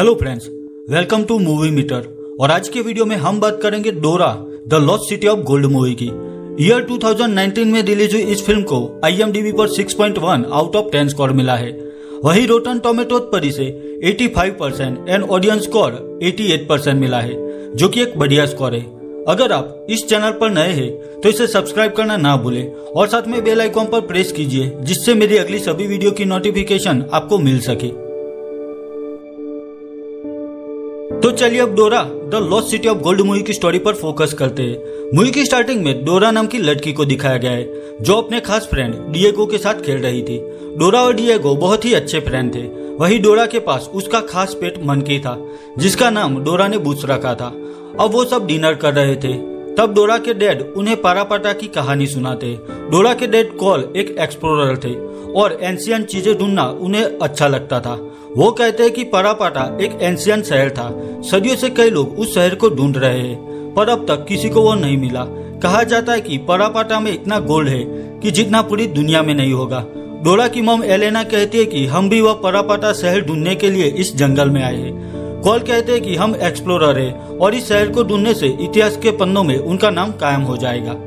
Hello friends, welcome to movie meter. और आज के वीडियो में हम बात करेंगे Dora the lost city of gold movie की। ईयर 2019 में रिलीज हुई इस फिल्म को IMDb पर 6.1 आउट ऑफ 10 स्कोर मिला है। वही रोटन टोमेटोज पर इसे 85% एंड ऑडियंस स्कोर 88% मिला है, जो कि एक बढ़िया स्कोर है। अगर आप इस चैनल पर नए हैं तो इसे सब्सक्राइब करना ना भूलें और साथ में बेल आइकॉन पर प्रेस कीजिए, जिससे मेरी अगली सभी वीडियो की नोटिफिकेशन आपको मिल सके। तो चलिए अब डोरा the lost city of gold movie की स्टोरी पर फोकस करते हैं। मूवी की स्टार्टिंग में डोरा नाम की लड़की को दिखाया गया है, जो अपने खास फ्रेंड डिएगो के साथ खेल रही थी। डोरा और डिएगो बहुत ही अच्छे फ्रेंड थे। वही डोरा के पास उसका खास पेट मंकी था, जिसका नाम डोरा ने बूस रखा था। अब वो सब डिनर कर रहे थे, तब डोरा के डैड उन्हें पारापाटा की कहानी सुनाते। डोरा के डैड कॉल एक एक्सप्लोरर थे और एंशियंट चीजें ढूंढना उन्हें अच्छा लगता था। वो कहते हैं कि पारापाटा एक एंशियंट शहर था। सदियों से कई लोग उस शहर को ढूंढ रहे हैं, पर अब तक किसी को वो नहीं मिला। कहा जाता है कि पारापाटा में इतना गोल्ड है कि जितना पूरी दुनिया में नहीं होगा। डोरा की मॉम एलेना कहती है कि हम भी वह पारापाटा शहर ढूंढने के लिए इस जंगल में आए हैं। कॉल कहते हैं कि हम एक्सप्लोरर हैं और इस शहर को ढूंढने से इतिहास के पन्नों में उनका नाम कायम हो जाएगा।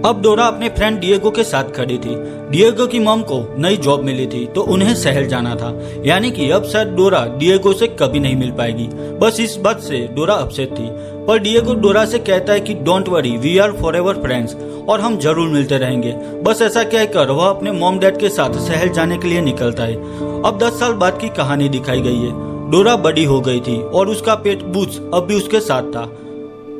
अब डोरा अपने फ्रेंड डिएगो के साथ खड़ी थी। डिएगो की मॉम को नई जॉब मिली थी, तो उन्हें शहर जाना था, यानी कि अब शायद डोरा डिएगो से कभी नहीं मिल पाएगी। बस इस बात से डोरा अपसेट थी, पर डिएगो डोरा से कहता है कि don't worry, we are forever friends और हम जरूर मिलते रहेंगे। बस ऐसा कहकर वह अपने मॉम डैड के साथ शहर जाने के लिए निकलता है। अब 10 साल बाद की कहानी दिखाई गई है। डोरा बड़ी हो गई थी और उसका पेट बूच अब भी उसके साथ था।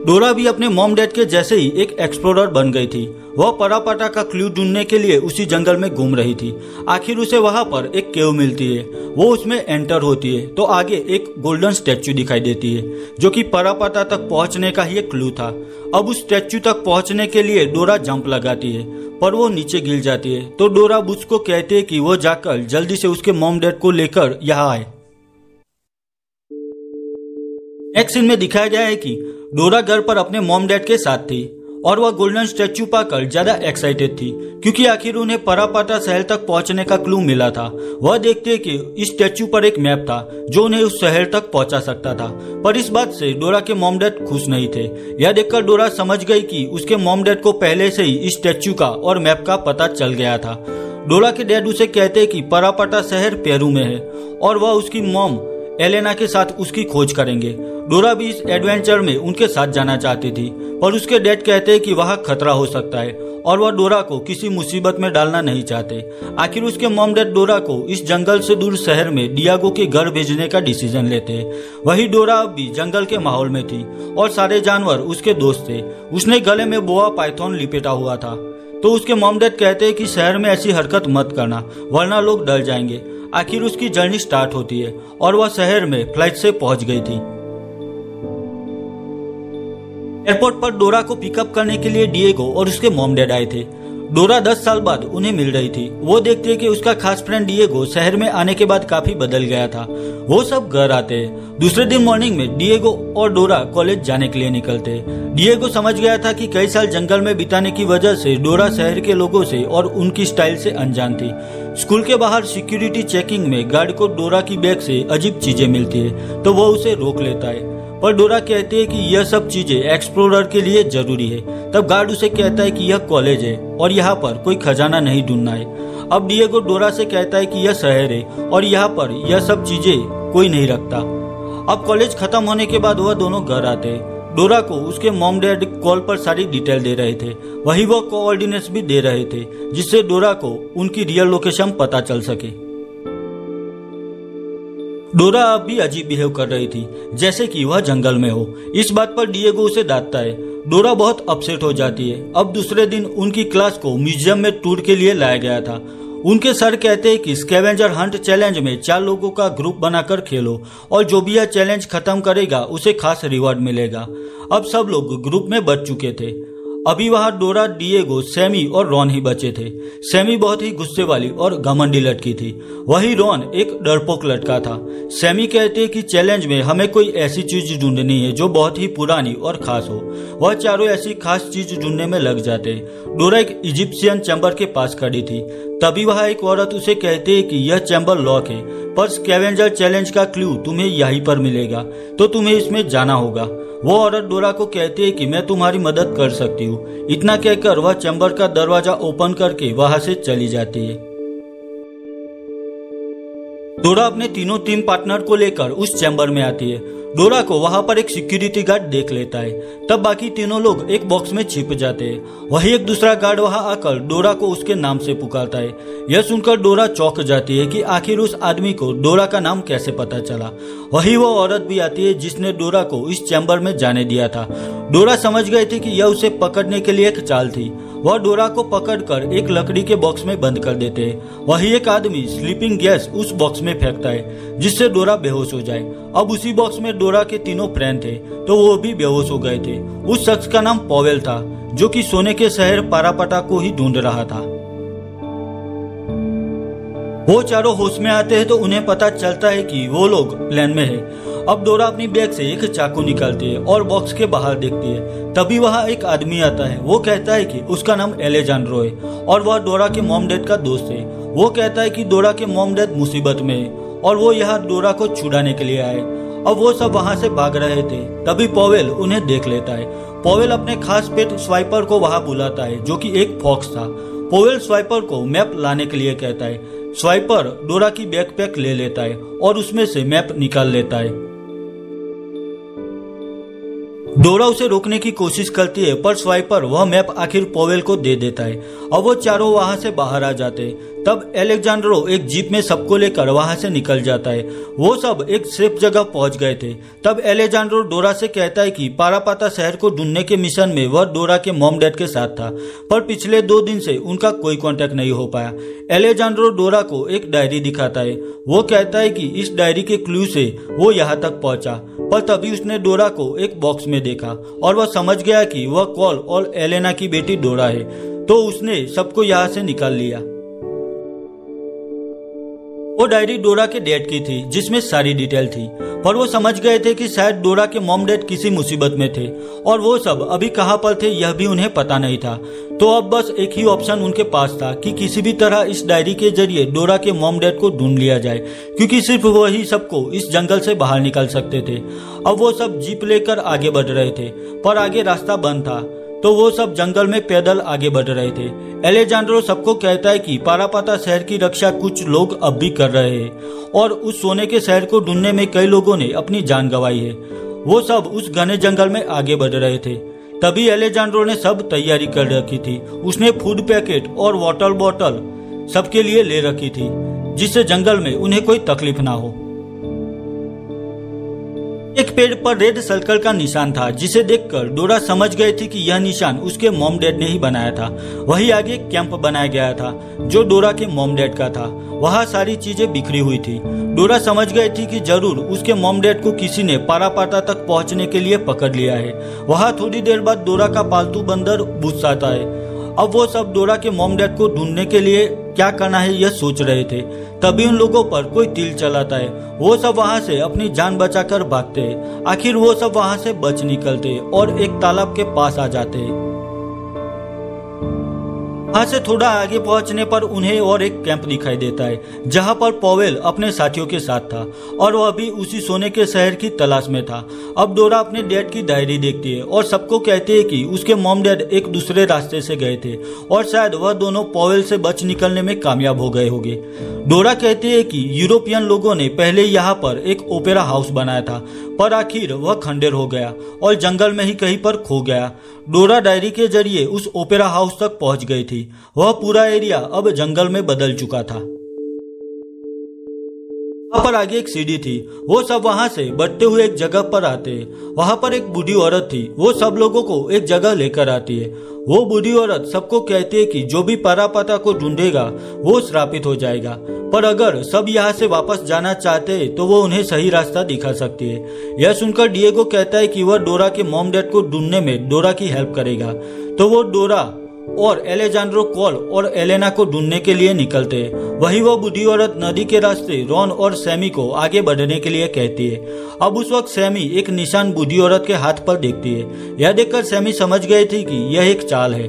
डोरा भी अपने मॉम डैड के जैसे ही एक एक्सप्लोरर बन गई थी। वह पारापाटा का क्लू ढूंढने के लिए उसी जंगल में घूम रही थी। आखिर उसे वहां पर एक केव मिलती है। वो उसमें एंटर होती है तो आगे एक गोल्डन स्टैच्यू दिखाई देती है, जो कि पारापाटा तक पहुंचने का ही एक क्लू था। अब उस स्टैच्यू तक पहुंचने के लिए डोरा जंप लगाती है, पर वो नीचे गिर जाती है। तो डोरा बुच को कहती है कि वो जाकर जल्दी से उसके मॉम डैड को लेकर यहाँ आए। नेक्स्ट सीन में दिखाया गया है कि डोरा घर पर अपने मॉम डैड के साथ थी और वह गोल्डन स्टैच्यू पाकर ज्यादा एक्साइटेड थी, क्योंकि आखिर उन्हें पारापाटा शहर तक पहुंचने का क्लू मिला था। वह देखते हैं कि इस स्टैच्यू पर एक मैप था जो उन्हें उस शहर तक पहुंचा सकता था। पर इस बात से डोरा के मॉम डैड खुश नहीं थे। यह देखकर डोरा समझ गई कि उसके मॉम डैड को पहले से ही इस स्टैच्यू का और मैप का पता चल गया था। डोरा के डैड उसे कहते हैं कि पारापाटा शहर पेरू में है और वह उसकी मॉम एलेना के साथ उसकी खोज करेंगे। डोरा भी इस एडवेंचर में उनके साथ जाना चाहती थी, पर उसके डैड कहते हैं कि वहां खतरा हो सकता है और वह डोरा को किसी मुसीबत में डालना नहीं चाहते। आखिर उसके मॉम डैड डोरा को इस जंगल से दूर शहर में डिएगो के घर भेजने का डिसीजन लेते हैं। वही डोरा अब भी जंगल के माहौल में थी और सारे जानवर उसके दोस्त थे। उसने गले में बोआ पाइथन लिपेटा हुआ था। तो उसके मॉम डैड कहते हैं कि शहर में ऐसी हरकत मत करना, वरना लोग डर जाएंगे। आखिर उसकी जर्नी स्टार्ट होती है और वह शहर में फ्लाइट से पहुंच गई थी। एयरपोर्ट पर डोरा को पिकअप करने के लिए डिएगो और उसके मॉम डैड आए थे। डोरा 10 साल बाद उन्हें मिल रही थी। वो देखती है कि उसका खास फ्रेंड डिएगो शहर में आने के बाद काफी बदल गया था। वो सब घर आते हैं। दूसरे दिन मॉर्निंग में डिएगो और डोरा कॉलेज जाने के लिए निकलते हैं। डिएगो समझ गया था कि कई साल जंगल में बिताने की वजह से डोरा शहर के लोगों से और उनकी स्टाइल से अनजान थी। स्कूल के बाहर सिक्योरिटी चेकिंग में गार्ड को डोरा की बैग से अजीब चीजें मिलती है, तो वो उसे रोक लेता है। पर डोरा कहती है कि यह सब चीजें एक्सप्लोरर के लिए जरूरी है। तब गार्ड उसे कहता है कि यह कॉलेज है और यहाँ पर कोई खजाना नहीं ढूंढना है। अब डिएगो डोरा से कहता है कि यह शहर है और यहाँ पर यह सब चीजें कोई नहीं रखता। अब कॉलेज खत्म होने के बाद वह दोनों घर आते हैं। डोरा को उसके मॉम डैड कॉल पर सारी डिटेल दे रहे थे। वही वो कोऑर्डिनेट्स भी दे रहे थे, जिससे डोरा को उनकी रियल लोकेशन पता चल सके। डोरा अब भी अजीब बिहेव कर रही थी, जैसे कि वह जंगल में हो। इस बात पर डिएगो उसे डांटता है। डोरा बहुत अपसेट हो जाती है। अब दूसरे दिन उनकी क्लास को म्यूजियम में टूर के लिए लाया गया था। उनके सर कहते हैं कि स्कैवेंजर हंट चैलेंज में 4 लोगों का ग्रुप बनाकर खेलो और जो भी यह चैलेंज खत्म करेगा उसे खास रिवॉर्ड मिलेगा। अब सब लोग ग्रुप में बच चुके थे। अभी वहां डोरा, डिएगो, सैमी और रॉन ही बचे थे। सैमी बहुत ही गुस्से वाली और घमंडी लड़की थी, वही रॉन एक डरपोक लड़का था। सैमी कहते कि चैलेंज में हमें कोई ऐसी चीज ढूंढनी है जो बहुत ही पुरानी और खास हो। वह चारों ऐसी खास चीज ढूंढने में लग जाते। डोरा एक इजिप्शियन चैम्बर के पास खड़ी थी। तभी वह एक औरत उसे कहते है कि यह चैम्बर लॉक है, पर स्कैवेंजर चैलेंज का क्लू तुम्हें यहीं पर मिलेगा, तो तुम्हें इसमें जाना होगा। वो औरत डोरा को कहती है कि मैं तुम्हारी मदद कर सकती हूँ। इतना कहकर वह चैम्बर का दरवाजा ओपन करके वहां से चली जाती है। डोरा अपने तीनों टीम पार्टनर को लेकर उस चैम्बर में आती है। डोरा को वहां पर एक सिक्योरिटी गार्ड देख लेता है। तब बाकी तीनों लोग एक बॉक्स में छिप जाते हैं। वही एक दूसरा गार्ड वहां आकर डोरा को उसके नाम से पुकारता है। यह सुनकर डोरा चौंक जाती है कि आखिर उस आदमी को डोरा का नाम कैसे पता चला। वही वो औरत भी आती है जिसने डोरा को इस चैम्बर में जाने दिया था। डोरा समझ गए थे कि यह उसे पकड़ने के लिए एक चाल थी। वह डोरा को पकड़कर एक लकड़ी के बॉक्स में बंद कर देते हैं। वही एक आदमी स्लीपिंग गैस उस बॉक्स में फेंकता है जिससे डोरा बेहोश हो जाए। अब उसी बॉक्स में डोरा के तीनों फ्रेंड थे, तो वो भी बेहोश हो गए थे। उस शख्स का नाम पॉवेल था, जो कि सोने के शहर पारापाटा को ही ढूंढ रहा था। वो चारों होश में आते हैं तो उन्हें पता चलता है कि वो लोग प्लेन में है। अब डोरा अपनी बैग से एक चाकू निकालती है और बॉक्स के बाहर देखती है। तभी वहां एक आदमी आता है। वो कहता है कि उसका नाम एलेजांड्रो है और वह डोरा के मॉम डैड का दोस्त है। वो कहता है कि डोरा के मॉम डैड मुसीबत में है और वो यहाँ डोरा को छुड़ाने के लिए आए। अब वो सब वहां से भाग रहे थे। तभी पॉवेल उन्हें देख लेता है। पॉवेल अपने खास पेट स्वाइपर को वहां बुलाता है, जो कि एक फॉक्स था। पॉवेल स्वाइपर को मैप लाने के लिए कहता है। स्वाइपर डोरा की बैकपैक ले लेता है और उसमें से मैप निकाल लेता है। डोरा उसे रोकने की कोशिश करती है, पर स्वाइपर वह मैप आखिर पॉवेल को दे देता है। अब वो चारों वहां से बाहर आ जाते हैं। तब एलेक्जेंड्रो एक जीप में सबको लेकर वहां से निकल जाता है। वो सब एक सेफ जगह पहुंच गए थे। तब एलेक्जेंड्रो डोरा से कहता है कि पारापाटा शहर को ढूंढने के मिशन में वह डोरा के मॉम डैड के साथ था, पर पिछले 2 दिन से उनका कोई कांटेक्ट नहीं हो पाया। एलेक्जेंड्रो डोरा को एक डायरी दिखाता है। वो कहता है कि इस डायरी के क्लू से वो यहाँ तक पहुंचा, पर तभी उसने डोरा को एक बॉक्स में देखा और वह समझ गया कि वह कॉल और एलेना की बेटी डोरा है, तो उसने सबको यहाँ से निकाल लिया। वो डायरी डोरा के डैड की थी, जिसमें सारी डिटेल थी, पर वो समझ गए थे कि शायद डोरा के मॉम डैड किसी मुसीबत में थे और वो सब अभी कहां पर थे यह भी उन्हें पता नहीं था। तो अब बस एक ही ऑप्शन उनके पास था कि किसी भी तरह इस डायरी के जरिए डोरा के मॉम डैड को ढूंढ लिया जाए, क्योंकि सिर्फ वही सबको इस जंगल से बाहर निकाल सकते थे। अब वो सब जीप लेकर आगे बढ़ रहे थे, पर आगे रास्ता बंद था, तो वो सब जंगल में पैदल आगे बढ़ रहे थे। एलेक्जेंड्रो सबको कहता है कि पारापाटा शहर की रक्षा कुछ लोग अब भी कर रहे हैं और उस सोने के शहर को ढूंढने में कई लोगों ने अपनी जान गंवाई है। वो सब उस घने जंगल में आगे बढ़ रहे थे। तभी एलेक्जेंड्रो ने सब तैयारी कर रखी थी। उसने फूड पैकेट और वाटर बॉटल सबके लिए ले रखी थी, जिससे जंगल में उन्हें कोई तकलीफ ना हो। एक पेड़ पर रेड सर्कल का निशान था, जिसे देखकर डोरा समझ गई थी कि यह निशान उसके मॉम डैड ने ही बनाया था। वही आगे एक कैंप बनाया गया था जो डोरा के मॉम डैड का था। वहाँ सारी चीजें बिखरी हुई थी। डोरा समझ गई थी कि जरूर उसके मॉम डैड को किसी ने पारापाटा तक पहुंचने के लिए पकड़ लिया है। वहाँ थोड़ी देर बाद डोरा का पालतू बंदर बुस आता है। अब वो सब डोरा के मॉम डैड को ढूंढने के लिए क्या करना है यह सोच रहे थे। तभी उन लोगों पर कोई तीर चलाता है। वो सब वहां से अपनी जान बचाकर भागते हैं। आखिर वो सब वहां से बच निकलते और एक तालाब के पास आ जाते हैं। वहां से थोड़ा आगे पहुंचने पर उन्हें और एक कैंप दिखाई देता है, जहां पर पॉवेल अपने साथियों के साथ था और वह भी उसी सोने के शहर की तलाश में था। अब डोरा अपने डैड की डायरी देखती है और सबको कहती है कि उसके मॉम डैड एक दूसरे रास्ते से गए थे और शायद वह दोनों पॉवेल से बच निकलने में कामयाब हो गए होंगे। डोरा कहती है कि यूरोपियन लोगों ने पहले यहाँ पर एक ओपेरा हाउस बनाया था, पर आखिर वह खंडेर हो गया और जंगल में ही कहीं पर खो गया। डोरा डायरी के जरिए उस ओपेरा हाउस तक पहुंच गई थी। वह पूरा एरिया अब जंगल में बदल चुका था। वहां पर आगे एक सीढ़ी थी। वो सब वहां से बढ़ते हुए एक जगह पर आते हैं। वहां पर एक बूढ़ी औरत थी। वो सब लोगों को एक जगह लेकर आती है। वो बूढ़ी औरत सबको कहती है कि जो भी पारापाटा को ढूंढेगा वो श्रापित हो जाएगा। पर अगर सब यहाँ से वापस जाना चाहते तो वो उन्हें सही रास्ता दिखा सकती है। यह सुनकर डिएगो कहता है कि वह डोरा के मॉम डैड को ढूंढने में डोरा की हेल्प करेगा। तो वो डोरा और एलेजांड्रो कॉल और एलेना को ढूंढने के लिए निकलते हैं। वही वह बूढ़ी औरत नदी के रास्ते रॉन और सैमी को आगे बढ़ने के लिए कहती है। अब उस वक्त सैमी एक निशान बूढ़ी औरत के हाथ पर देखती है। यह देखकर सैमी समझ गई थी कि यह एक चाल है,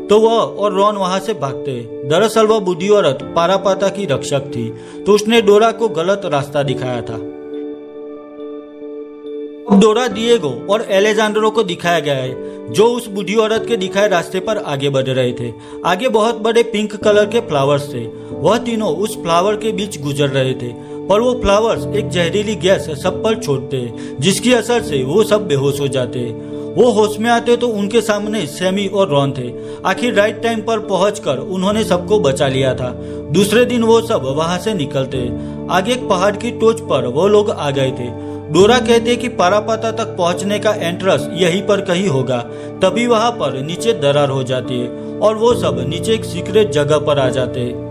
तो वह और रॉन वहां से भागते हैं। दरअसल वह बूढ़ी औरत पारापाता की रक्षक थी, तो उसने डोरा को गलत रास्ता दिखाया था। अब डोरा डिएगो और एलेजांड्रो को दिखाया गया है, जो उस बूढ़ी औरत के दिखाए रास्ते पर आगे बढ़ रहे थे। आगे बहुत बड़े पिंक कलर के फ्लावर्स थे। वह तीनों उस फ्लावर के बीच गुजर रहे थे, पर वो फ्लावर्स एक जहरीली गैस सब पर छोड़ते हैं, जिसकी असर से वो सब बेहोश हो जाते हैं। वो होश में आते तो उनके सामने सैमी और रॉन थे। आखिर राइट टाइम पर पहुंचकर उन्होंने सबको बचा लिया था। दूसरे दिन वो सब वहां से निकलते। आगे एक पहाड़ की टोच पर वो लोग आ गए थे। डोरा कहते कि पारापाता तक पहुंचने का एंट्रेंस यहीं पर कहीं होगा। तभी वहां पर नीचे दरार हो जाती है और वो सब नीचे एक सीक्रेट जगह पर आ जाते हैं।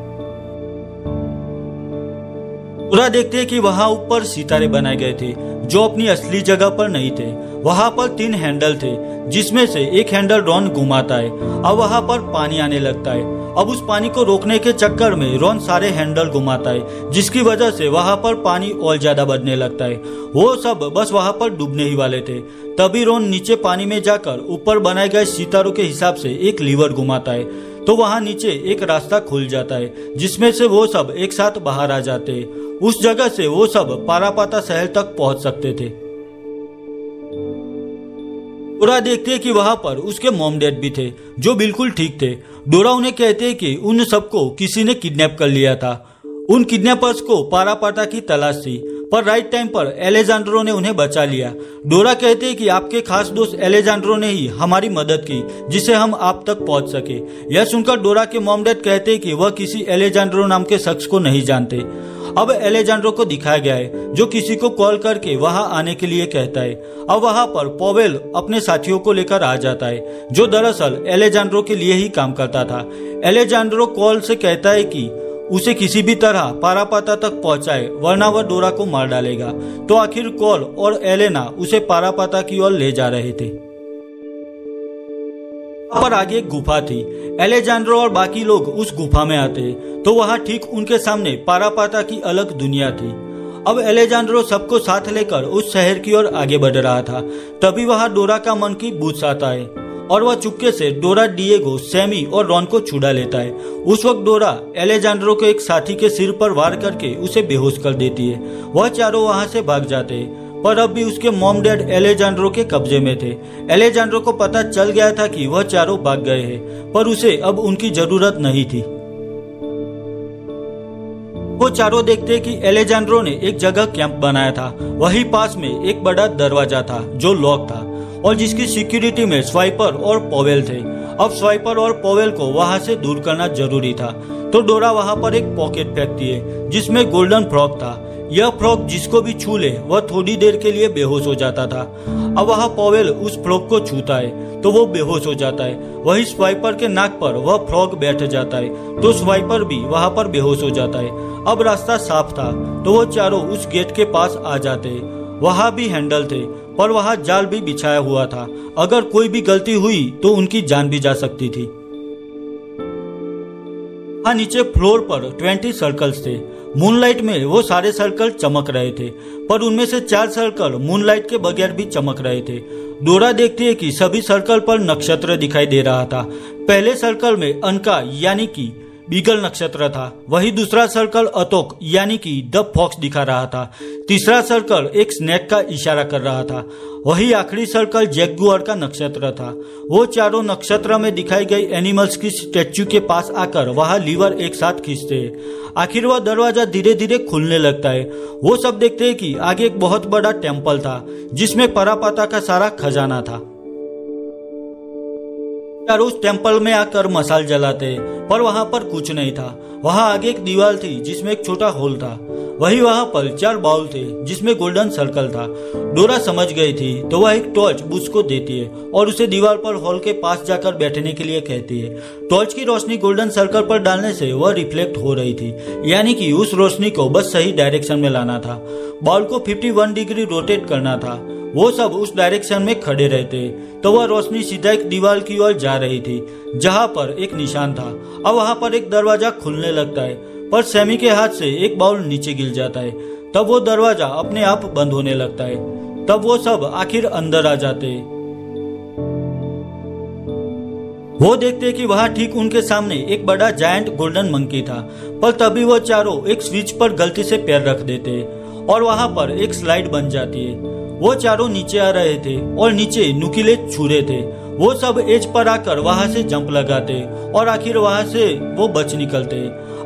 डोरा देखते हैं कि वहां ऊपर सितारे बनाए गए थे, जो अपनी असली जगह पर नहीं थे। वहां पर 3 हैंडल थे, जिसमें से एक हैंडल रॉन घुमाता है। अब वहां पर पानी आने लगता है। अब उस पानी को रोकने के चक्कर में रॉन सारे हैंडल घुमाता है, जिसकी वजह से वहां पर पानी और ज्यादा बढ़ने लगता है। वो सब बस वहां पर डूबने ही वाले थे। तभी रॉन नीचे पानी में जाकर ऊपर बनाए गए सितारों के हिसाब से एक लीवर घुमाता है, तो वहां नीचे एक रास्ता खुल जाता है, जिसमें से वो सब एक साथ बाहर आ जाते हैं। उस जगह से वो सब पारापाता शहर तक पहुंच सकते थे। डोरा देखते कि वहां पर उसके मॉम डैड भी थे, जो बिल्कुल ठीक थे। डोरा उन्हें कहते कि उन सबको किसी ने किडनैप कर लिया था। उन किडनैपर्स को पारापाता की तलाश थी, पर राइट टाइम पर एलेजांड्रो ने उन्हें बचा लिया। डोरा कहते हैं कि आपके खास दोस्त एलेजांड्रो ने ही हमारी मदद की, जिससे हम आप तक पहुंच सके। यह सुनकर डोरा के मॉम डैड कहते हैं कि वह किसी एलेजांड्रो नाम के शख्स को नहीं जानते। अब एलेजांड्रो को दिखाया गया है, जो किसी को कॉल करके वहां आने के लिए कहता है। अब वहां पर पॉवेल अपने साथियों को लेकर आ जाता है, जो दरअसल एलेजांड्रो के लिए ही काम करता था। एलेजांड्रो कॉल से कहता है कि उसे किसी भी तरह पारापाता तक पहुंचाए, वरना वह डोरा को मार डालेगा। तो आखिर कॉल और एलेना उसे पारापाता की ओर ले जा रहे थे। पर आगे एक गुफा थी। एलेजांड्रो और बाकी लोग उस गुफा में आते, तो वहां ठीक उनके सामने पारापाता की अलग दुनिया थी। अब एलेजांड्रो सबको साथ लेकर उस शहर की ओर आगे बढ़ रहा था। तभी वहां डोरा का मन की बूझ आता है और वह चुपके से डोरा, डिएगो, सैमी और रॉन को छुड़ा लेता है। उस वक्त डोरा एलेजांड्रो को एक साथी के सिर पर वार करके उसे बेहोश कर देती है। वह चारों वहां से भाग जाते हैं, पर अब भी उसके मॉम डैड एलेजांड्रो के कब्जे में थे। एलेजांड्रो को पता चल गया था कि वह चारों भाग गए हैं, पर उसे अब उनकी जरूरत नहीं थी। वो चारों देखते कि एलेजांड्रो ने एक जगह कैंप बनाया था। वहीं पास में एक बड़ा दरवाजा था जो लॉक था और जिसकी सिक्योरिटी में स्वाइपर और पॉवेल थे। अब स्वाइपर और पॉवेल को वहां से दूर करना जरूरी था, तो डोरा वहां पर एक पॉकेट फेंकती है, जिसमें गोल्डन फ्रॉक था। यह फ्रॉक जिसको भी छू ले वह थोड़ी देर के लिए बेहोश हो जाता था। अब वह पॉवेल उस फ्रॉक को छूता है तो वो बेहोश हो जाता है। वही स्वाइपर के नाक पर वह फ्रॉक बैठ जाता है, तो स्वाइपर भी वहां पर बेहोश हो जाता है। अब रास्ता साफ था, तो वो चारों उस गेट के पास आ जाते। वहां भी हैंडल थे, पर वहां जाल भी बिछाया हुआ था। अगर कोई भी गलती हुई तो उनकी जान भी जा सकती थी। हाँ, नीचे फ्लोर पर 20 सर्कल्स थे। मूनलाइट में वो सारे सर्कल चमक रहे थे, पर उनमें से 4 सर्कल मूनलाइट के बगैर भी चमक रहे थे। डोरा देखती है कि सभी सर्कल पर नक्षत्र दिखाई दे रहा था। पहले सर्कल में अनका यानी कि बीगल नक्षत्र था। वही दूसरा सर्कल अतोक यानी कि द फॉक्स दिखा रहा था। तीसरा सर्कल एक स्नेक का इशारा कर रहा था। वही आखिरी सर्कल जैगुआर का नक्षत्र था। वो चारों नक्षत्र में दिखाई गई एनिमल्स की स्टैच्यू के पास आकर वहां लीवर एक साथ खींचते हैं। आखिर वह दरवाजा धीरे धीरे खुलने लगता है। वो सब देखते हैं कि आगे एक बहुत बड़ा टेम्पल था, जिसमें पारापाता का सारा खजाना था। चारों उस टेम्पल में आकर मसाल जलाते, पर वहां पर कुछ नहीं था। वहां आगे एक दीवार थी जिसमें एक छोटा होल था। वही वहां पर 4 बाउल थे जिसमें गोल्डन सर्कल था। डोरा समझ गई थी तो वह एक टॉर्च बुश को देती है और उसे दीवार पर हॉल के पास जाकर बैठने के लिए कहती है। टॉर्च की रोशनी गोल्डन सर्कल पर डालने से वह रिफ्लेक्ट हो रही थी, यानी कि उस रोशनी को बस सही डायरेक्शन में लाना था। बाउल को 51 डिग्री रोटेट करना था। वो सब उस डायरेक्शन में खड़े रहते तो वह रोशनी सीधा एक दीवार की ओर जा रही थी जहां पर एक निशान था। अब वहां पर एक दरवाजा खुलने लगता है, पर सैमी के हाथ से एक बाउल नीचे गिर जाता है। तब वो दरवाजा अपने आप बंद होने लगता है। तब वो सब आखिर अंदर आ जाते। वो देखते कि वहां ठीक उनके सामने एक बड़ा जायंट गोल्डन मंकी था, पर तभी वो चारों एक स्विच पर गलती से पैर रख देते और वहां पर एक स्लाइड बन जाती है। वो चारों नीचे आ रहे थे और नीचे नुकीले छुरे थे। वो सब एज पर आकर वहां से जंप लगाते और आखिर वहां से वो बच निकलते।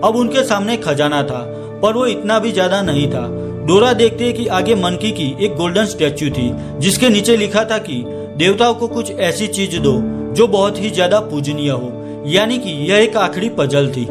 अब उनके सामने खजाना था, पर वो इतना भी ज्यादा नहीं था। डोरा देखते कि आगे मंकी की एक गोल्डन स्टैच्यू थी जिसके नीचे लिखा था कि देवताओं को कुछ ऐसी चीज दो जो बहुत ही ज्यादा पूजनीय हो, यानी कि यह एक आखिरी पजल थी।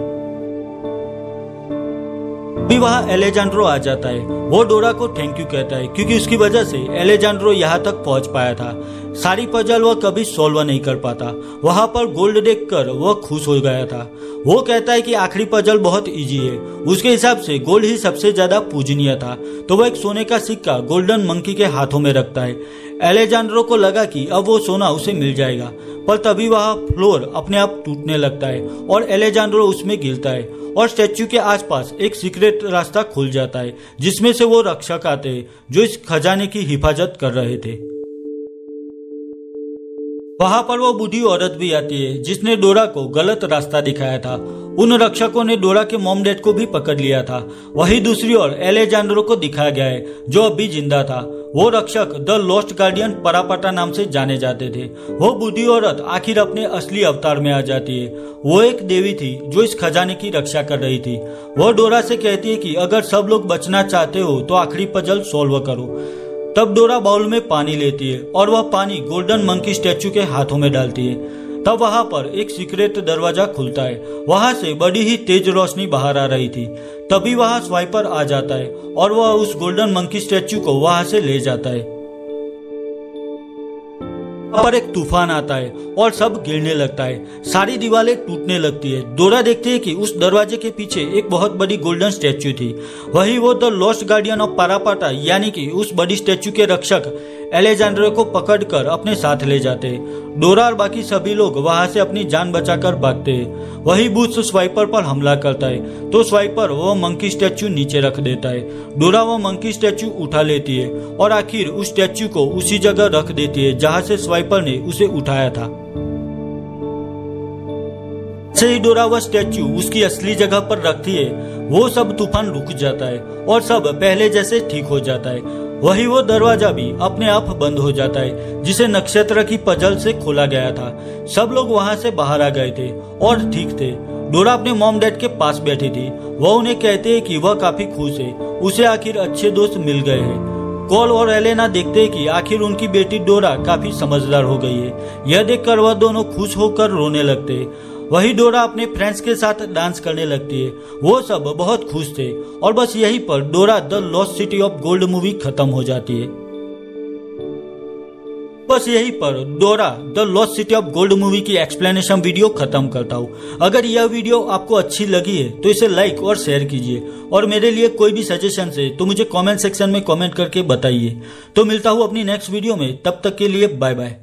भी वहाँ एलेजांड्रो आ जाता है। वो डोरा को थैंक यू कहता है क्योंकि उसकी वजह से एलेजांड्रो यहाँ तक पहुँच पाया था। सारी पजल वह कभी सॉल्व नहीं कर पाता। वहाँ पर गोल्ड देखकर वह खुश हो गया था। वो कहता है कि आखिरी पजल बहुत इजी है। उसके हिसाब से गोल्ड ही सबसे ज्यादा पूजनीय था, तो वह एक सोने का सिक्का गोल्डन मंकी के हाथों में रखता है। एलेजांड्रो को लगा कि अब वो सोना उसे मिल जाएगा, पर तभी वह फ्लोर अपने आप टूटने लगता है और एलेजांड्रो उसमें गिरता है और स्टैच्यू के आसपास एक सीक्रेट रास्ता खुल जाता है जिसमें से वो रक्षक आते जो इस खजाने की हिफाजत कर रहे थे। वहां पर वो बूढ़ी औरत भी आती है जिसने डोरा को गलत रास्ता दिखाया था। उन रक्षकों ने डोरा के मॉम डैड को भी पकड़ लिया था। वही दूसरी ओर एलेजांड्रो को दिखाया गया है जो अब भी जिंदा था। वो रक्षक द लॉस्ट गार्डियन परापाटा नाम से जाने जाते थे। वो बूढ़ी औरत आखिर अपने असली अवतार में आ जाती है। वो एक देवी थी जो इस खजाने की रक्षा कर रही थी। वो डोरा से कहती है कि अगर सब लोग बचना चाहते हो तो आखिरी पजल सॉल्व करो। तब डोरा बाउल में पानी लेती है और वह पानी गोल्डन मंकी स्टैच्यू के हाथों में डालती है। तब वहां पर एक सीक्रेट दरवाजा खुलता है। वहां से बड़ी ही तेज रोशनी बाहर आ रही थी। तभी वहां स्वाइपर आ जाता है और वह उस गोल्डन मंकी स्टैच्यू को वहां से ले जाता है। पर एक तूफान आता है और सब गिरने लगता है। सारी दीवारें टूटने लगती है। डोरा देखते है कि उस दरवाजे के पीछे एक बहुत बड़ी गोल्डन स्टैच्यू थी। वही वो द लॉस्ट गार्डियन ऑफ पारापाटा यानी कि उस बड़ी स्टैच्यू के रक्षक एलेजांड्रो को पकड़कर अपने साथ ले जाते। डोरा और बाकी सभी लोग वहां से अपनी जान बचाकर भागते हैं। वही बूथ स्वाइपर पर हमला करता है तो स्वाइपर वो मंकी स्टैच्यू नीचे रख देता है। डोरा वो मंकी स्टैच्यू उठा लेती है और आखिर उस स्टैच्यू को उसी जगह रख देती है जहां से स्वाइपर ने उसे उठाया था। से ही डोरा वह स्टैच्यू उसकी असली जगह पर रखती है। वो सब तूफान रुक जाता है और सब पहले जैसे ठीक हो जाता है। वही वो दरवाजा भी अपने आप बंद हो जाता है जिसे नक्षत्र की पजल से खोला गया था। सब लोग वहां से बाहर आ गए थे और ठीक थे। डोरा अपने मॉम डैड के पास बैठी थी। वह उन्हें कहते हैं कि वह काफी खुश है, उसे आखिर अच्छे दोस्त मिल गए हैं। कॉल और एलेना देखते हैं कि आखिर उनकी बेटी डोरा काफी समझदार हो गई है। यह देखकर वह दोनों खुश होकर रोने लगते हैं। वही डोरा अपने फ्रेंड्स के साथ डांस करने लगती है। वो सब बहुत खुश थे और बस यहीं पर डोरा the lost city of gold movie खत्म हो जाती है। बस यहीं पर डोरा the lost city of gold movie की एक्सप्लेनेशन वीडियो खत्म करता हूँ। अगर यह वीडियो आपको अच्छी लगी है तो इसे लाइक और शेयर कीजिए और मेरे लिए कोई भी सजेशन है तो मुझे कमेंट सेक्शन में कमेंट करके बताइए। तो मिलता हूँ अपनी नेक्स्ट वीडियो में, तब तक के लिए बाय बाय।